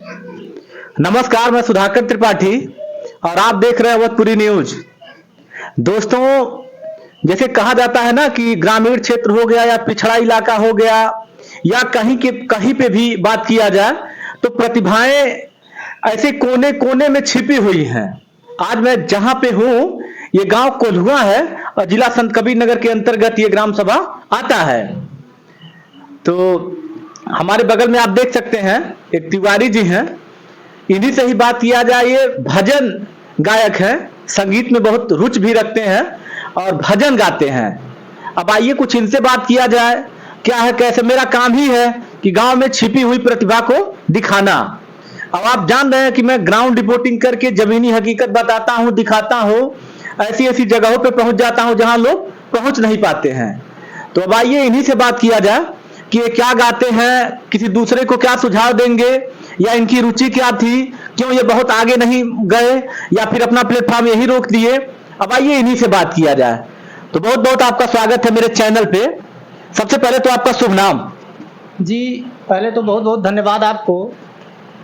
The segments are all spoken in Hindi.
नमस्कार, मैं सुधाकर त्रिपाठी और आप देख रहे हैं अवधपुरी न्यूज। दोस्तों, जैसे कहा जाता है ना कि ग्रामीण क्षेत्र हो गया या पिछड़ा इलाका हो गया या कहीं पे भी बात किया जाए तो प्रतिभाएं ऐसे कोने कोने में छिपी हुई हैं। आज मैं जहां पे हूं, ये गांव कोल्हुआ है और जिला संत कबीर नगर के अंतर्गत ये ग्राम सभा आता है। तो हमारे बगल में आप देख सकते हैं एक तिवारी जी हैं। इन्हीं से ही बात किया जाए। ये भजन गायक हैं, संगीत में बहुत रुचि भी रखते हैं और भजन गाते हैं। अब आइए कुछ इनसे बात किया जाए, क्या है कैसे। मेरा काम ही है कि गांव में छिपी हुई प्रतिभा को दिखाना। अब आप जान रहे हैं कि मैं ग्राउंड रिपोर्टिंग करके जमीनी हकीकत बताता हूं, दिखाता हूं, ऐसी ऐसी जगहों पे पहुंच जाता हूं जहां लोग पहुंच नहीं पाते हैं। तो अब आइए इन्हीं से बात किया जाए कि ये क्या गाते हैं, किसी दूसरे को क्या सुझाव देंगे या इनकी रुचि क्या थी, क्यों ये बहुत आगे नहीं गए या फिर अपना प्लेटफॉर्म यही रोक दिए। अब आइए इन्हीं से बात किया जाए। तो बहुत बहुत आपका स्वागत है मेरे चैनल पे। सबसे पहले तो आपका शुभ नाम। जी, पहले तो बहुत बहुत धन्यवाद आपको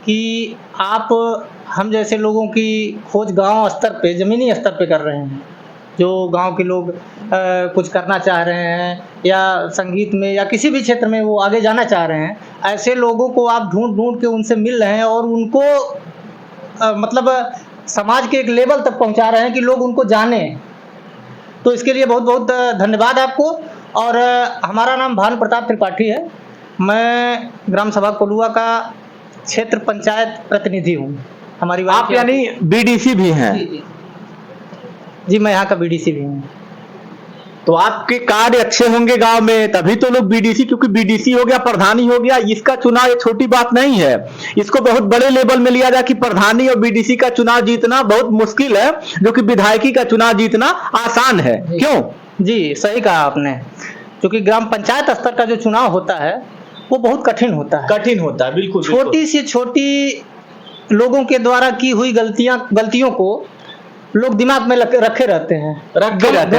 कि आप हम जैसे लोगों की खोज गांव स्तर पे, ज़मीनी स्तर पे कर रहे हैं। जो गांव के लोग कुछ करना चाह रहे हैं या संगीत में या किसी भी क्षेत्र में वो आगे जाना चाह रहे हैं, ऐसे लोगों को आप ढूंढ ढूंढ के उनसे मिल रहे हैं और उनको मतलब समाज के एक लेवल तक पहुंचा रहे हैं कि लोग उनको जानें। तो इसके लिए बहुत बहुत धन्यवाद आपको। और हमारा नाम भानु प्रताप त्रिपाठी है। मैं ग्राम सभा कोल्हुआ का क्षेत्र पंचायत प्रतिनिधि हूँ। हमारी आप यानी बीडीसी भी हैं? जी, मैं यहाँ का बीडीसी भी हूँ। तो आपके कार्य अच्छे होंगे गांव में, तभी तो लोग बीडीसी, क्योंकि बीडीसी हो गया, प्रधानी हो गया, इसका चुनाव ये छोटी बात नहीं है। इसको बहुत बड़े लेवल में लिया जाए कि प्रधानी और बीडीसी का चुनाव जीतना बहुत मुश्किल है, जो कि विधायकी का चुनाव जीतना आसान है। क्यों? जी, सही कहा आपने। क्योंकि ग्राम पंचायत स्तर का जो चुनाव होता है वो बहुत कठिन होता है। कठिन होता है, बिल्कुल। छोटी से छोटी लोगों के द्वारा की हुई गलतियों को लोग दिमाग में रखे रहते हैं। रखे रहते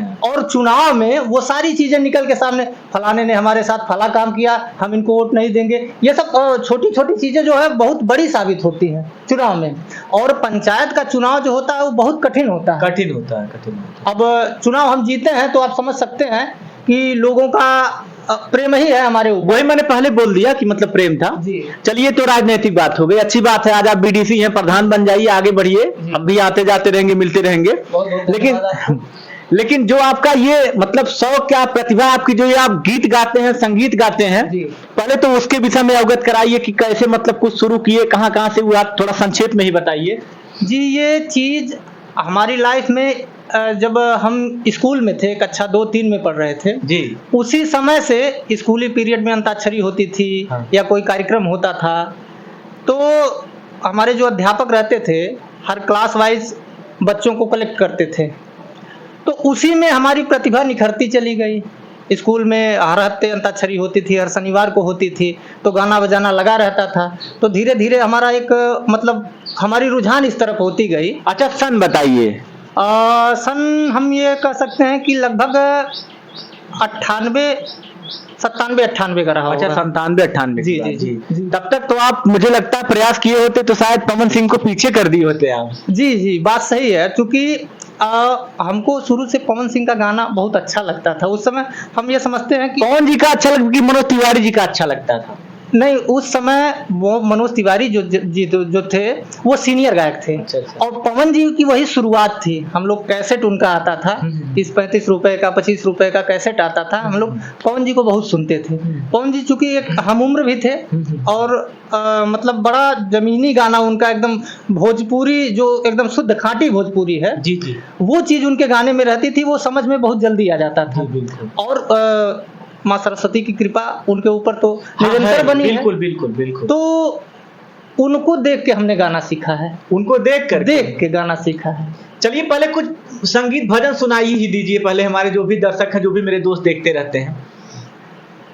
हैं। और चुनाव में वो सारी चीजें निकल के सामने, फलाने ने हमारे साथ फला काम किया, हम इनको वोट नहीं देंगे। ये सब छोटी छोटी चीजें जो है बहुत बड़ी साबित होती हैं चुनाव में। और पंचायत का चुनाव जो होता है वो बहुत कठिन होता है। कठिन होता है। अब चुनाव हम जीते हैं तो आप समझ सकते हैं कि लोगों का प्रेम ही है हमारे ऊपर। वही मैंने पहले बोल दिया कि मतलब प्रेम था। चलिए, तो राजनीतिक बात हो गई, अच्छी बात है। आज आप बीडीसी हैं, प्रधान बन जाइए, आगे बढ़िए। हम भी आते जाते रहेंगे, मिलते रहेंगे। लेकिन जो आपका ये मतलब शौक, क्या प्रतिभा आपकी, जो ये आप गीत गाते हैं, संगीत गाते हैं, पहले तो उसके विषय में अवगत कराइए कि कैसे मतलब कुछ शुरू किए, कहाँ से हुआ, थोड़ा संक्षेप में ही बताइए। जी, ये चीज हमारी लाइफ में जब हम स्कूल में थे, कक्षा 2-3 में पढ़ रहे थे जी, उसी समय से स्कूली पीरियड में अंताक्षरी होती थी। हाँ। या कोई कार्यक्रम होता था तो हमारे जो अध्यापक रहते थे हर क्लास वाइज बच्चों को कलेक्ट करते थे। तो उसी में हमारी प्रतिभा निखरती चली गई। स्कूल में हर हफ्ते अंताक्षरी होती थी, हर शनिवार को होती थी, तो गाना बजाना लगा रहता था। तो धीरे धीरे हमारा एक मतलब हमारी रुझान इस तरफ होती गई। अच्छा, सन बताइए। सन हम ये कह सकते हैं कि लगभग 97-98 का रहा। अच्छा, 97-98। जी। तब तक तो आप, मुझे लगता है, प्रयास किए होते तो शायद पवन सिंह को पीछे कर दिए होते आप। जी, बात सही है। क्योंकि हमको शुरू से पवन सिंह का गाना बहुत अच्छा लगता था। उस समय हम ये समझते हैं कि पवन जी का अच्छा लगता कि मनोज तिवारी जी का अच्छा लगता था? नहीं, उस समय वो मनोज तिवारी जो थे वो सीनियर गायक थे। अच्छा। और पवन जी की वही शुरुआत थी। हम लोग कैसेट उनका आता था, 30-35 रुपए का, 25 रुपए का कैसेट आता था। हम लोग पवन जी को बहुत सुनते थे। पवन जी चूंकि एक हम उम्र भी थे और मतलब बड़ा जमीनी गाना उनका, एकदम भोजपुरी, जो एकदम शुद्ध खाँटी भोजपुरी है, जी, वो चीज उनके गाने में रहती थी। वो समझ में बहुत जल्दी आ जाता था। और माँ सरस्वती की कृपा उनके ऊपर तो निरंतर बनी है। बिल्कुल। तो उनको देख के हमने गाना सीखा है। उनको देख के गाना सीखा है। चलिए, पहले कुछ संगीत भजन सुनाई ही दीजिए पहले, हमारे जो भी दर्शक हैं, जो भी मेरे दोस्त देखते रहते हैं,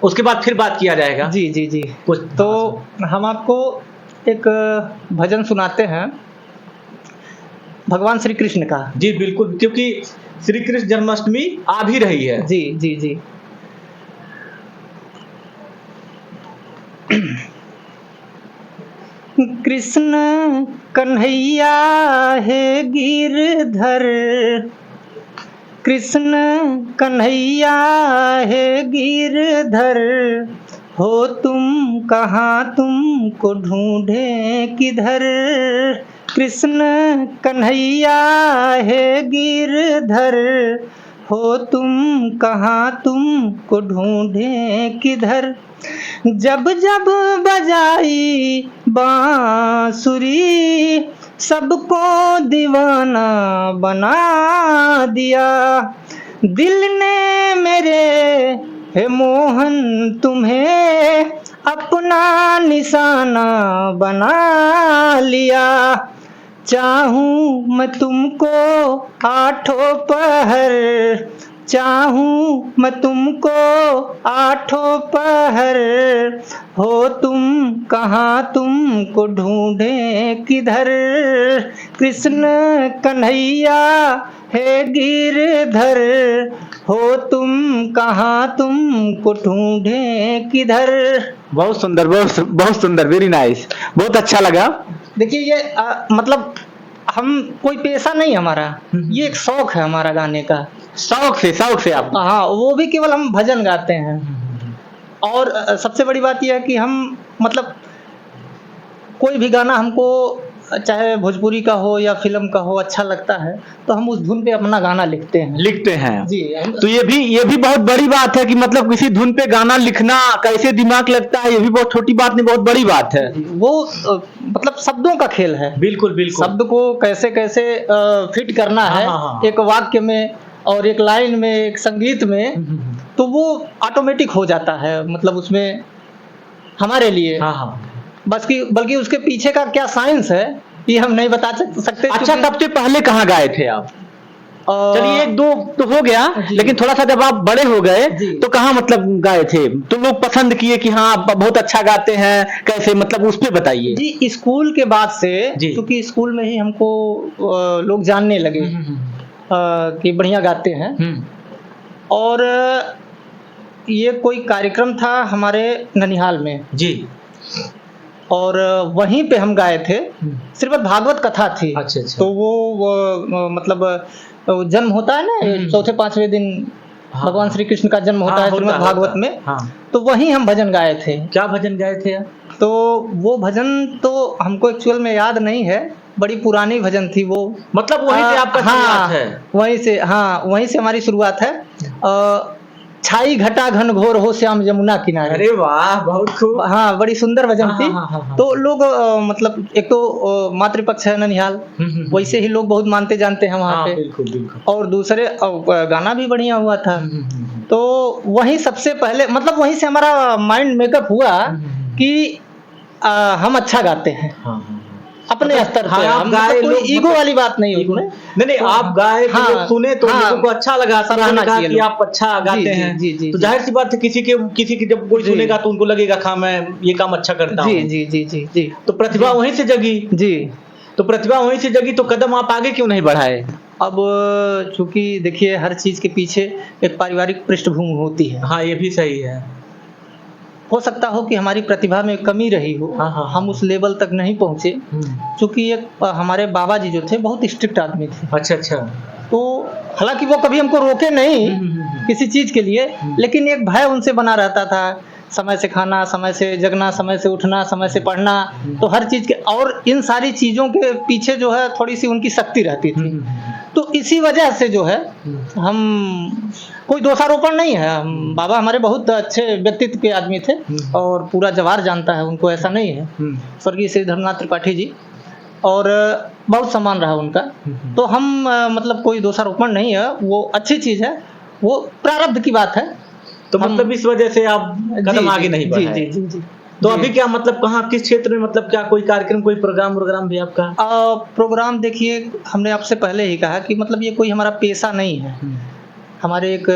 उसके बाद फिर बात किया जाएगा। जी। कुछ तो हम आपको एक भजन सुनाते हैं भगवान श्री कृष्ण का। जी बिल्कुल, क्योंकि श्री कृष्ण जन्माष्टमी आ भी रही है। जी। कृष्ण कन्हैया है गिरधर, कृष्ण कन्हैया है गिरधर, हो तुम कहाँ तुमको ढूंढे किधर, कृष्ण कन्हैया है गिरधर, हो तुम कहाँ तुमको ढूंढे किधर, जब जब बजाई बांसुरी सबको दीवाना बना दिया, दिल ने मेरे हे मोहन तुम्हें अपना निशाना बना लिया, चाहूं मैं तुमको आठों पहर, चाहूं मैं तुमको आठों पहर, हो तुम कहाँ तुमको ढूंढे किधर, कृष्ण कन्हैया है गिरधर, हो तुम कहाँ तुमको ढूंढे किधर। बहुत सुंदर, बहुत सुंदर, वेरी नाइस, बहुत अच्छा लगा। देखिए ये मतलब हम कोई पेशा नहीं हमारा, ये एक शौक है हमारा गाने का। शौक से आप? हाँ, वो भी केवल हम भजन गाते हैं। और सबसे बड़ी बात यह है कि हम मतलब कोई भी गाना हमको चाहे भोजपुरी का हो या फिल्म का हो अच्छा लगता है तो हम उस धुन पे अपना गाना लिखते हैं जी। तो ये भी बहुत बड़ी बात है कि मतलब किसी धुन पे गाना लिखना कैसे दिमाग लगता है, ये भी बहुत छोटी बात नहीं, बहुत बड़ी बात है। वो मतलब शब्दों का खेल है। बिल्कुल बिल्कुल, शब्द को कैसे कैसे फिट करना है एक वाक्य में और एक लाइन में, एक संगीत में, तो वो ऑटोमेटिक हो जाता है। मतलब उसमें हमारे लिए बल्कि उसके पीछे का क्या साइंस है ये हम नहीं बता सकते। अच्छा, सबसे पहले कहाँ गाए थे आप? चलिए एक दो तो हो गया, लेकिन थोड़ा सा जब आप बड़े हो गए तो कहाँ मतलब गाए थे, तो लोग पसंद किए कि हाँ आप बहुत अच्छा गाते हैं, कैसे, मतलब उस पे बताइए। जी, स्कूल के बाद से, क्योंकि स्कूल में ही हमको लोग जानने लगे कि बढ़िया गाते हैं। और ये कोई कार्यक्रम था हमारे ननिहाल में जी, और वहीं पे हम गाए थे। श्रीमद् भागवत कथा थी। अच्छा। तो वो मतलब जन्म होता है ना चौथे पांचवें दिन, भगवान श्री कृष्ण का जन्म होता है श्रीमद् भागवत में। तो वहीं हम भजन गाए थे। क्या भजन गाए थे? तो वो भजन तो हमको एक्चुअल में याद नहीं है, बड़ी पुरानी भजन थी वो। मतलब वहीं से आपका शुरुआत है? वहीं से हमारी शुरुआत है। छाई घटा घन घोर हो श्याम जमुना किनारे। अरे वाह, बहुत खूब। हाँ, बड़ी सुंदर भजन थी। तो लोग मतलब एक तो मातृपक्ष है ननिहाल, वैसे ही लोग बहुत मानते जानते हैं वहाँ पे। बिल्कुल। और दूसरे गाना भी बढ़िया हुआ था। तो वहीं सबसे पहले मतलब वहीं से हमारा माइंड मेकअप हुआ कि हम अच्छा गाते हैं अपने स्तर पे। हम गाए, कोई ईगो वाली बात नहीं उसमें। नहीं, आप गाए तो लोग सुने तो लोगों को अच्छा लगा, सराहना कहा कि आप अच्छा गाते हैं। तो जाहिर सी बात है किसी की जब कोई सुनेगा तो उनको लगेगा हाँ मैं ये काम अच्छा करता हूँ। जी। तो प्रतिभा वहीं से जगी जी। तो प्रतिभा वहीं से जगी, तो कदम आप आगे क्यों नहीं बढ़ाए? अब चूंकि देखिए हर चीज के पीछे एक पारिवारिक पृष्ठभूमि होती है। हाँ, ये भी सही है। हो सकता हो कि हमारी प्रतिभा में कमी रही हो। हम उस लेवल तक नहीं पहुंचे, क्योंकि एक हमारे बाबा जी जो थे बहुत स्ट्रिक्ट आदमी थे। अच्छा। तो हालांकि वो कभी हमको रोके नहीं किसी चीज के लिए, लेकिन एक भय उनसे बना रहता था। समय से खाना, समय से जगना, समय से उठना, समय से पढ़ना, तो हर चीज के, और इन सारी चीजों के पीछे जो है थोड़ी सी उनकी शक्ति रहती थी। तो इसी वजह से जो है हम, कोई दोषारोपण नहीं है, बाबा हमारे बहुत अच्छे व्यक्तित्व के आदमी थे और पूरा जवार जानता है उनको, ऐसा नहीं है। स्वर्गीय श्री धर्मनाथ त्रिपाठी जी, और बहुत सम्मान रहा उनका। तो हम मतलब कोई दोषारोपण नहीं है, वो अच्छी चीज है, वो प्रारब्ध की बात है। तो मतलब इस वजह से आप कदम आगे नहीं बढ़ाए। जी। तो अभी क्या मतलब कहाँ, किस क्षेत्र में, मतलब क्या कोई कार्यक्रम, कोई प्रोग्राम भी आपका? प्रोग्राम देखिए, हमने आपसे पहले ही कहा कि मतलब ये कोई हमारा पेशा नहीं है। हमारे एक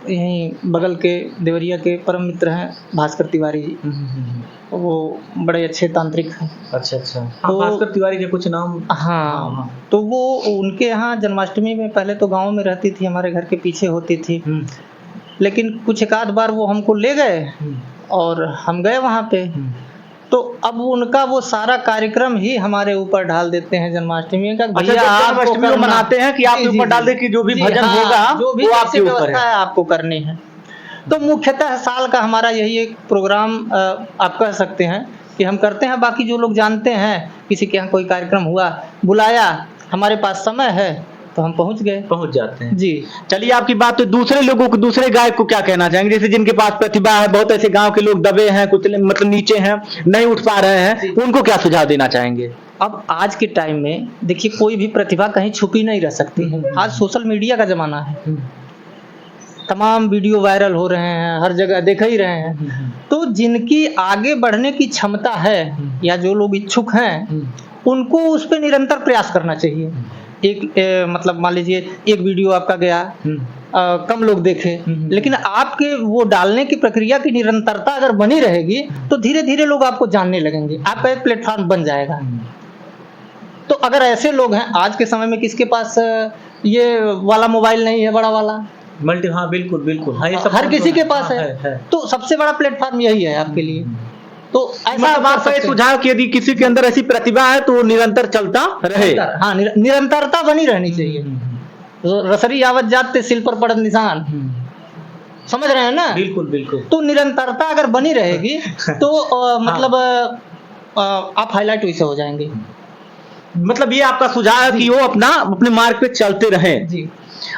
यहीं बगल के देवरिया के परम मित्र हैं भास्कर तिवारी जी, वो बड़े अच्छे तांत्रिक हैं। अच्छा। तो भास्कर तिवारी के कुछ नाम? हाँ। तो वो उनके यहाँ जन्माष्टमी में पहले तो गाँव में रहती थी, हमारे घर के पीछे होती थी, लेकिन कुछ एक आध बार वो हमको ले गए और हम गए वहाँ पे। तो अब उनका वो सारा कार्यक्रम ही हमारे ऊपर डाल देते हैं जन्माष्टमी का। अच्छा, भैया जब आपको जन्माष्टमी को करना- मनाते हैं कि आपके जी, जी, ऊपर डाल जी। दे कि जो भी जी, भजन हाँ, होगा जो भी वो जैसे आपके ऊपर व्यवस्था है। है आपको करनी है। तो मुख्यतः साल का हमारा यही एक प्रोग्राम आप कह सकते हैं कि हम करते हैं। बाकी जो लोग जानते हैं किसी के यहाँ कोई कार्यक्रम हुआ, बुलाया, हमारे पास समय है तो हम पहुंच गए। पहुंच जाते हैं। जी। चलिए, आपकी बात तो दूसरे लोगों को, दूसरे गायक को क्या कहना चाहेंगे, जैसे जिनके पास प्रतिभा है, बहुत ऐसे गांव के लोग दबे हैं, कुछ मतलब नीचे हैं, नहीं उठ पा रहे हैं, उनको क्या सुझाव देना चाहेंगे? अब आज के टाइम में देखिए, कोई भी प्रतिभा कहीं छुपी नहीं रह सकती है। आज सोशल मीडिया का जमाना है, तमाम वीडियो वायरल हो रहे हैं, हर जगह देख ही रहे हैं। तो जिनकी आगे बढ़ने की क्षमता है या जो लोग इच्छुक हैं, उनको उस पर निरंतर प्रयास करना चाहिए। मतलब मान लीजिए एक वीडियो आपका गया, कम लोग देखे, लेकिन आपके वो डालने की प्रक्रिया की निरंतरता अगर बनी रहेगी तो धीरे धीरे लोग आपको जानने लगेंगे, आपका एक प्लेटफॉर्म बन जाएगा। तो अगर ऐसे लोग हैं आज के समय में, किसके पास ये वाला मोबाइल नहीं है, बड़ा वाला मल्टी, हाँ बिल्कुल बिल्कुल, हाँ, ये सब हर किसी के पास हाँ, है। तो सबसे बड़ा प्लेटफॉर्म यही है आपके लिए। तो ऐसा मतलब आपका ये सुझाव कि यदि किसी के अंदर ऐसी प्रतिभा है तो वो निरंतर चलता रहे। हाँ, निरंतरता बनी रहनी चाहिए। रसरी आवत जाते सिल पर पड़त निशान, समझ रहे हैं ना? बिल्कुल बिल्कुल। तो निरंतरता अगर बनी रहेगी तो मतलब आप हाईलाइट वैसे हो जाएंगे। मतलब ये आपका सुझाव है कि वो अपने मार्ग पे चलते रहें। जी।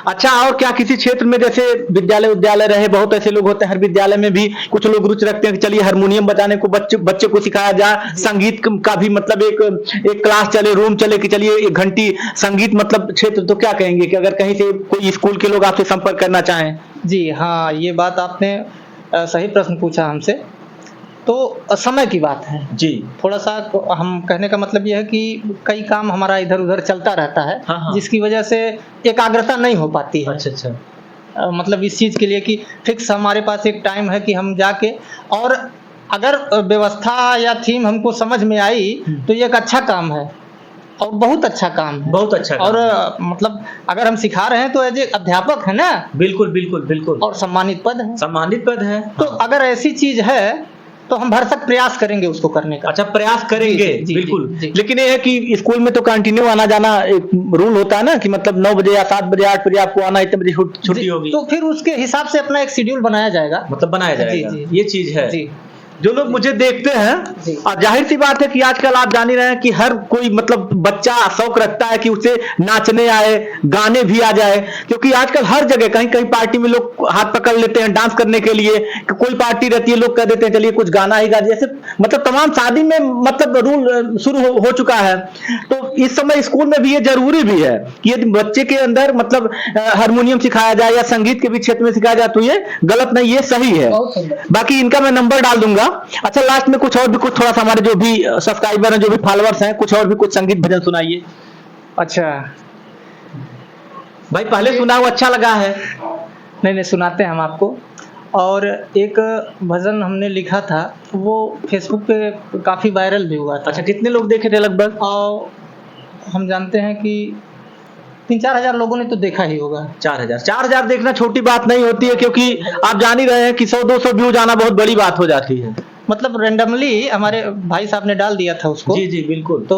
अच्छा, और क्या किसी क्षेत्र में, जैसे विद्यालय रहे, बहुत ऐसे लोग होते हैं, हर विद्यालय में भी कुछ लोग रुचि रखते हैं कि चलिए हारमोनियम बजाने को बच्चे को सिखाया जाए, संगीत का भी मतलब एक क्लास चले, रूम चले कि चलिए एक घंटी संगीत मतलब क्षेत्र, तो क्या कहेंगे कि अगर कहीं से कोई स्कूल के लोग आपसे संपर्क करना चाहें? जी हाँ, ये बात आपने सही प्रश्न पूछा हमसे। तो समय की बात है जी। थोड़ा सा हम कहने का मतलब यह है कि कई काम हमारा इधर उधर चलता रहता है, हाँ, हाँ। जिसकी वजह से एकाग्रता नहीं हो पाती है। अच्छा। मतलब इस चीज़ के लिए कि फिक्स हमारे पास एक टाइम है कि हम जाके, और अगर व्यवस्था या थीम हमको समझ में आई तो ये एक अच्छा काम है और बहुत अच्छा काम है। बहुत अच्छा काम और है। मतलब अगर हम सिखा रहे हैं तो एज ए अध्यापक है ना, बिल्कुल बिल्कुल बिल्कुल, और सम्मानित पद है। सम्मानित पद है। तो अगर ऐसी चीज है तो हम भरसक प्रयास करेंगे उसको करने का। अच्छा, प्रयास करेंगे। जी, बिल्कुल। जी। लेकिन ये है कि स्कूल में तो कंटिन्यू आना जाना एक रूल होता है ना, कि मतलब 9 बजे या 7 बजे 8 बजे आपको आना, इतने बजे छुट्टी जी, होगी। तो फिर उसके हिसाब से अपना एक शेड्यूल बनाया जाएगा। मतलब बनाया जाएगा। जी, ये चीज है। जी। जो लोग मुझे देखते जी। हैं, और जाहिर सी बात है कि आजकल आप जान ही रहे हैं कि हर कोई मतलब बच्चा शौक रखता है कि उसे नाचने आए, गाने भी आ जाए, क्योंकि आजकल हर जगह कहीं कहीं पार्टी में लोग हाथ पकड़ लेते हैं डांस करने के लिए, कि कोई पार्टी रहती है लोग कह देते हैं चलिए कुछ गाना ही गा, जैसे मतलब तमाम शादी में मतलब रूल शुरू हो चुका है। तो इस समय स्कूल में भी ये जरूरी भी है कि यदि बच्चे के अंदर मतलब हारमोनियम सिखाया जाए या संगीत के भी क्षेत्र में सिखाया जाए तो ये गलत नहीं, ये सही है। बहुत सुंदर। बाकी इनका मैं नंबर डाल दूंगा। अच्छा, लास्ट में कुछ और भी, कुछ थोड़ा सा हमारे जो भी सब्सक्राइबर हैं, जो भी फॉलोअर्स हैं, कुछ और भी कुछ संगीत भजन सुनाइए। अच्छा, भाई पहले सुना हुआ अच्छा लगा है। नहीं सुनाते हैं हम आपको। और एक भजन हमने लिखा था, वो फेसबुक पे काफ़ी वायरल भी हुआ था। अच्छा, कितने लोग देखे थे लगभग? और हम जानते हैं कि 3-4 हज़ार लोगों ने तो देखा ही होगा। 4,000 देखना छोटी बात नहीं होती है, क्योंकि आप जान ही रहे हैं कि 100-200 व्यूज आना बहुत बड़ी बात हो जाती है। मतलब रेंडमली हमारे भाई साहब ने डाल दिया था उसको। जी जी बिल्कुल। तो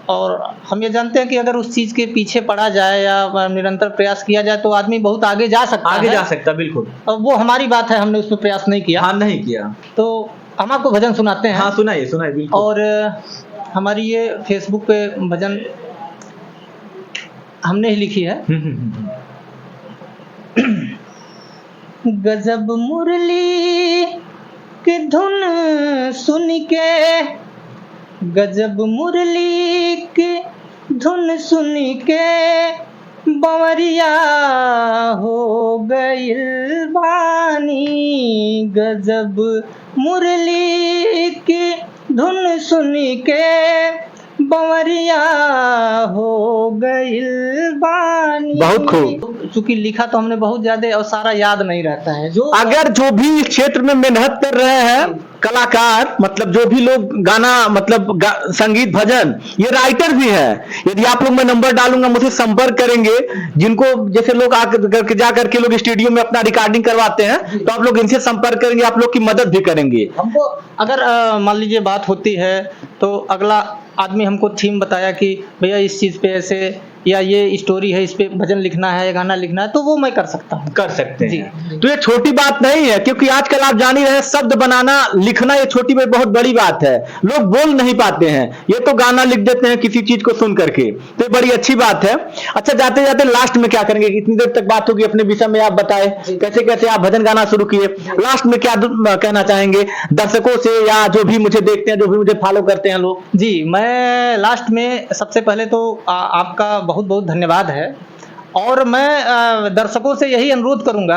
और हम ये जानते हैं कि अगर उस चीज़ के पीछे पड़ा जाए या निरंतर प्रयास किया जाए तो आदमी बहुत आगे जा सकता है। आगे जा सकता, बिल्कुल। और वो हमारी बात है, हमने उस पर प्रयास नहीं किया। हाँ, नहीं किया। तो हम आपको भजन सुनाते हैं। हाँ, सुनाइए सुनाइए, बिल्कुल। और हमारी ये फेसबुक पे भजन हमने ही लिखी है। गजब मुरली की धुन सुन के, गजब मुरली की धुन सुन के बंवरिया हो गइल बानी। गजब मुरली की धुन सुन के बंवरिया हो गइल बानी। बहुत खूब। चूंकि लिखा तो हमने बहुत ज्यादा और सारा याद नहीं रहता है। जो अगर जो भी इस क्षेत्र में मेहनत कर रहे हैं कलाकार, मतलब जो भी लोग गाना मतलब संगीत भजन, ये राइटर भी है, यदि आप लोग, मैं नंबर डालूंगा, मुझसे संपर्क करेंगे, जिनको जैसे लोग आकर जा करके लोग स्टूडियो में अपना रिकॉर्डिंग करवाते हैं, तो आप लोग इनसे संपर्क करेंगे, आप लोग की मदद भी करेंगे। हमको अगर मान लीजिए बात होती है तो अगला आदमी हमको थीम बताया कि भैया इस चीज़ पे ऐसे, या ये स्टोरी है, इस पे भजन लिखना है, गाना लिखना है, तो वो मैं कर सकता हूँ। कर सकते जी। हैं। तो ये छोटी बात नहीं है, क्योंकि आजकल आप जान ही रहे हैं, शब्द बनाना लिखना ये छोटी में बहुत बड़ी बात है, लोग बोल नहीं पाते हैं, ये तो गाना लिख देते हैं किसी चीज को सुन करके, तो ये बड़ी अच्छी बात है। अच्छा, जाते जाते लास्ट में क्या करेंगे, इतनी देर तक बात होगी, अपने विषय में आप बताएं, कैसे कैसे आप भजन गाना शुरू किए, लास्ट में क्या कहना चाहेंगे दर्शकों से, या जो भी मुझे देखते हैं, जो भी मुझे फॉलो करते हैं लोग? जी, मैं लास्ट में सबसे पहले तो आपका बहुत बहुत धन्यवाद है, और मैं दर्शकों से यही अनुरोध करूंगा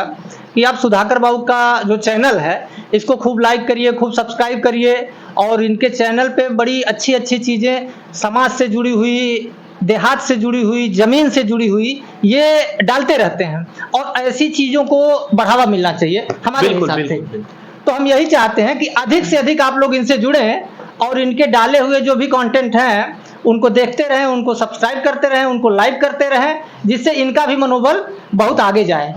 कि आप सुधाकर बाबू का जो चैनल है इसको खूब लाइक करिए, खूब सब्सक्राइब करिए, और इनके चैनल पे बड़ी अच्छी अच्छी चीज़ें समाज से जुड़ी हुई, देहात से जुड़ी हुई, ज़मीन से जुड़ी हुई, ये डालते रहते हैं, और ऐसी चीज़ों को बढ़ावा मिलना चाहिए हमारे हिसाब से। तो हम यही चाहते हैं कि अधिक से अधिक आप लोग इनसे जुड़ें, और इनके डाले हुए जो भी कंटेंट हैं उनको देखते रहें, उनको सब्सक्राइब करते रहें, उनको लाइक करते रहें, जिससे इनका भी मनोबल बहुत आगे जाए।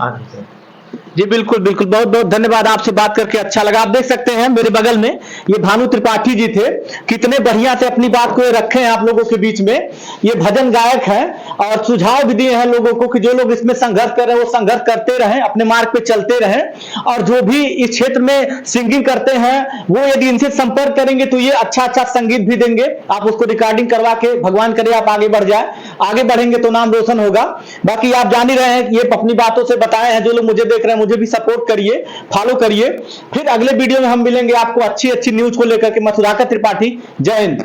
जी बिल्कुल बिल्कुल, बहुत बहुत धन्यवाद, आपसे बात करके अच्छा लगा। आप देख सकते हैं मेरे बगल में ये भानु त्रिपाठी जी थे, कितने बढ़िया से अपनी बात को रखे हैं आप लोगों के बीच में। ये भजन गायक हैं और सुझाव भी दिए हैं लोगों को कि जो लोग इसमें संघर्ष कर रहे हैं वो संघर्ष करते रहें, अपने मार्ग पे चलते रहें, और जो भी इस क्षेत्र में सिंगिंग करते हैं वो यदि इनसे संपर्क करेंगे तो ये अच्छा अच्छा संगीत भी देंगे, आप उसको रिकॉर्डिंग करवा के, भगवान करे आप आगे बढ़ जाए, आगे बढ़ेंगे तो नाम रोशन होगा। बाकी आप जान ही रहे हैं, ये अपनी बातों से बताए हैं, जो लोग मुझे देख रहे हैं मुझे भी सपोर्ट करिए, फॉलो करिए। फिर अगले वीडियो में हम मिलेंगे आपको अच्छी अच्छी न्यूज को लेकर के। मैं सुधाकर त्रिपाठी, जय हिंद।